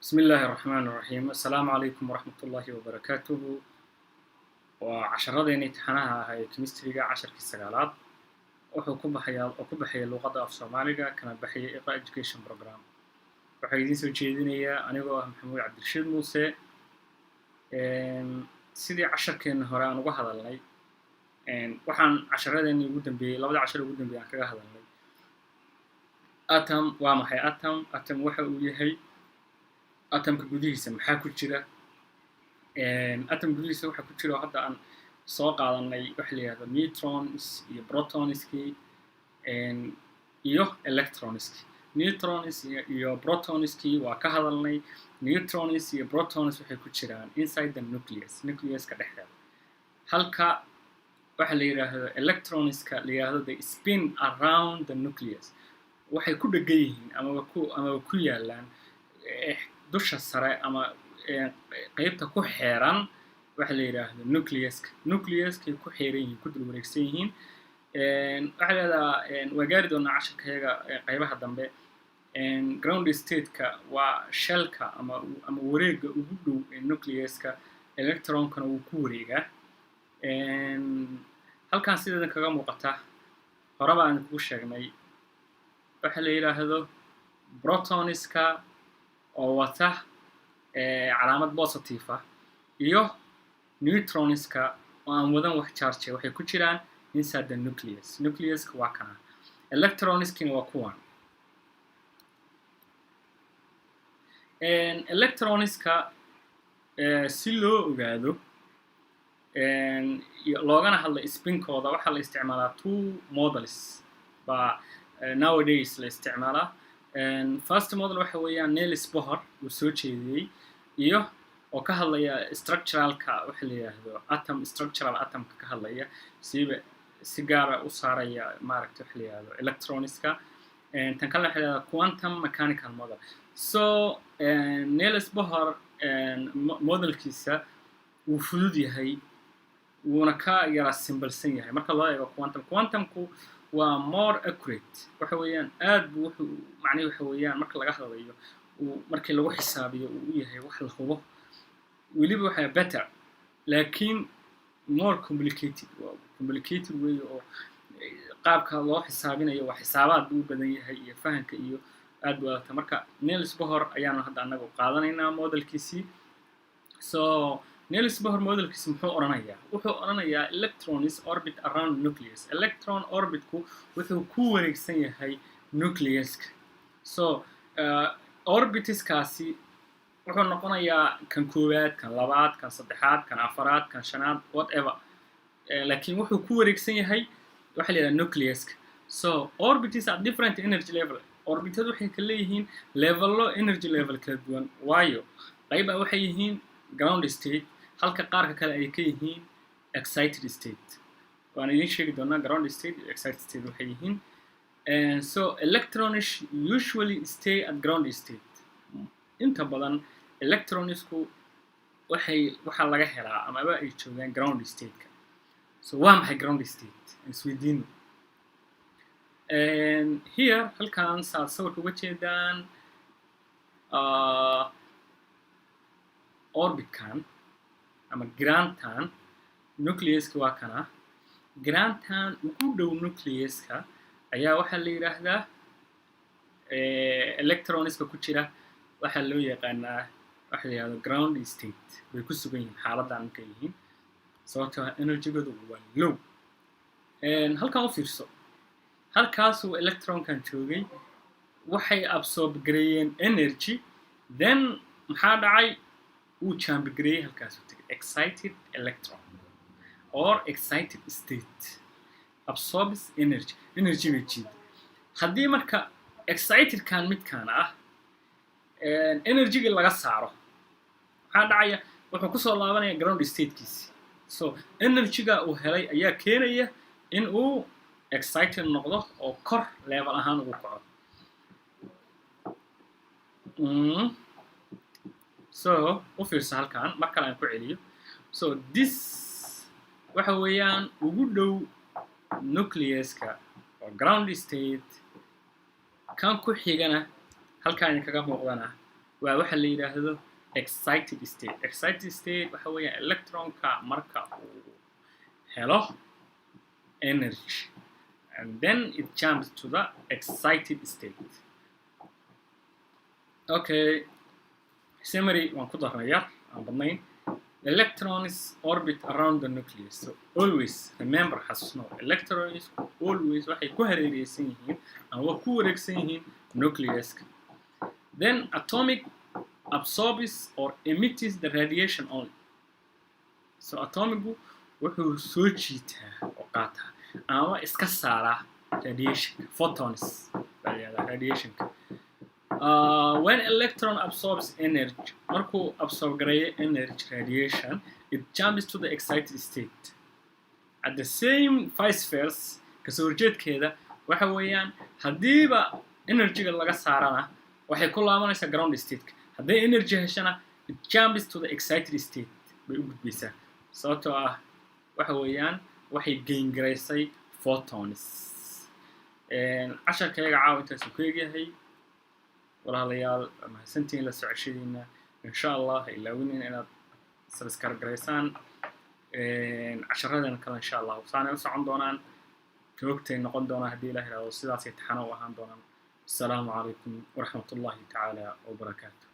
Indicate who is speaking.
Speaker 1: بسم الله الرحمن الرحيم السلام عليكم ورحمة الله وبركاته وعشرة امتحانها هاي كيمستريga casharkii sagaalaad wuxuu ku baxaya luqadda af Soomaaliga kana baxaya IQRA education program waxaa idin soo jeedinaya anigoo ah Maxamuud Cabdirashiid Muuse sidii casharkeena hore aan uga hadalnay waxaan casharadeenii ugu dambeeyay labada cashar ugu dambeeyay aan kaga hadalnay atom waa maxay atom waxa uu yahay atomka gudihiisa maxaa ku jira atom gudihiisa waxa ku jira hadda aan soo qaadanay waxa la yiraahdo neutrons iyo protons iyo electrons neutrons iyo protons waa ka hadalnay neutrons iyo protons waxay ku jiraan inside the nucleus ka dhexdeeda halka waxa la yiraahdo electrons ka la yiraahdo they spin around the nucleus waxay ku dhagan yihiin ama ku yaalaan dusha sare ama qaybta ku xeeran waxa la yiraahdo nucleus-ka ku xeeran yihiin ku dul wareegsan yihiin waxa la yiraahdaa waa gaari doonaa casharkayga qaybaha dambe ground state-ka waa shell-ka ama wareegga ugu dhow nucleus-ka electron-kana uu ku wareegaa halkan sideedan kaga muuqata horeba aan ku sheegnay waxa la yiraahdo protons-ka oo wata calaamad positive ah iyo neutrons-ka oo aan wadan wax charge waxay ku jiraan inside the nucleus-ka waa kana electrons-kina waa kuwan electrons-ka si loo ogaado loogana hadla spin-kooda waxaa la isticmaalaa two models nowadays la isticmaalaa first model waxa weeyaan Niels Bohr uu soo jeediyay iyo oo ka hadlaya structuralka waxa la yiraahdo structural atomka ka hadlaya si gaar ah u saaraya maaragtay waxa la yiraahdo electrons-ka tan kale waxa la yiraahdo quantum mechanical model so Niels Bohr modelkiisa uu fudud yahay wuuna ka yara simbalsan yahay marka loo eego quantumku waa more accurate waxa weeyaan aad buu wuxuu macnaheedu waxa weeyaan marka laga hadlayo markii lagu xisaabiyo uu yahay wax la hubo waliba waxa better laakiin more complicated way oo qaabka loo xisaabinayo waa xisaabaad uu badan yahay iyo fahanka iyo aad buu aad marka Niels Bohr ayaanu hadda anagu qaadanaynaa modelkiisii so Niels Bohr modelkiisa wuxuu oranayaa electrons orbit around nucleus electron orbitku wuxuu ku wareegsan yahay nucleus-ka so orbitiskaasi wuxuu noqonayaa kan koowaad kan labaad kan saddexaad kan afaraad kan shanaad whatever laakiin wuxuu ku wareegsan yahay waxa la yiraahdo nucleus-ka so orbits at different energy level orbitadu waxay kala leeyihiin levello energy level kala duwan waayo qayb waxay yihiin ground state halka qaarka kale ay ka yihiin excited state waan idin sheegi doonaa ground state iyo excited state waxay yihiin so electrons usually stay at ground state inta badan electronsku waxa laga helaa ama ay joogaan ground state-ka so waa maxay ground state isweydiin here halkan saad sawirka uga jeedaan orbitkan ama grantan nucleus-ka waa kana grantan ugu dhow nucleus-ka ayaa waxaa la yiraahdaa electrons-ka ku jira waxaa loo yaqaanaa waxa la yiraahdo ground state way ku sugan yihiin xaaladdan markay yihiin sababtoo energy-goodu waa low halkan u fiirso halkaasuu electron-kan joogay waxay absorb gareeyeen energy then maxaa dhacay uu jump gareeyay halkaas u tagay excited electron or excited state absorbs energy way jiid haddii marka excited-kan midkaan ah energy-ga laga saaro maxaa dhacaya wuxuu ku soo laabanaya ground state-kiisi so energy-ga uu helay ayaa keenaya in uu excited noqdo oo kor level ahaan ugu kaco so u fiirsa halkan mar kale aan ku celiyo so this waxa weeyaan ugu dhow nucleus-ka oo ground state kan ku xigana halkan kaga muuqdana waa waxa la yiraahdo excited state. Excited state waxa weeyaan electronka marka uu helo energy and then it jumps to the excited state. Okay, summary waan ku darnaya aan badnayn. Electrons orbit around the nucleus. So always remember xasuusno electrons always waxay ku hareeraysan yihiin ama ku wareegsan yihiin nucleus. Then atomic absorbs or emits the radiation only. So atomigu wuxuu soo jiitaa oo qaataa ama iska saara radiation photons radiation. When electron absorbs energy, markuu absorb gareeyo energy radiation, it jumps to the excited state. At the same vice versa, kasoo horjeedkeeda waxa weeyaan hadiiba energy-ga laga saarana waxay ku laabanaysaa ground state. Haddii energy heshana it jumps to the excited state bay u gudbaysaa sababtoo ah waxa weeyaan waxay gain gareysay photons. casharkayga caawa intaas ku eegyahay walaalayaal mahadsantiin la socodshadiina insha Allah ilaawinin inaad subscribe gareysaan casharadana kale insha Allah waxaan u socon doonaan joogtay noqon doona hadii Ilaahay raawo sidaas ay taxano u ahaan doonaan. Assalaamu calaykum waraxmatullaahi tacaala wa barakaatuh.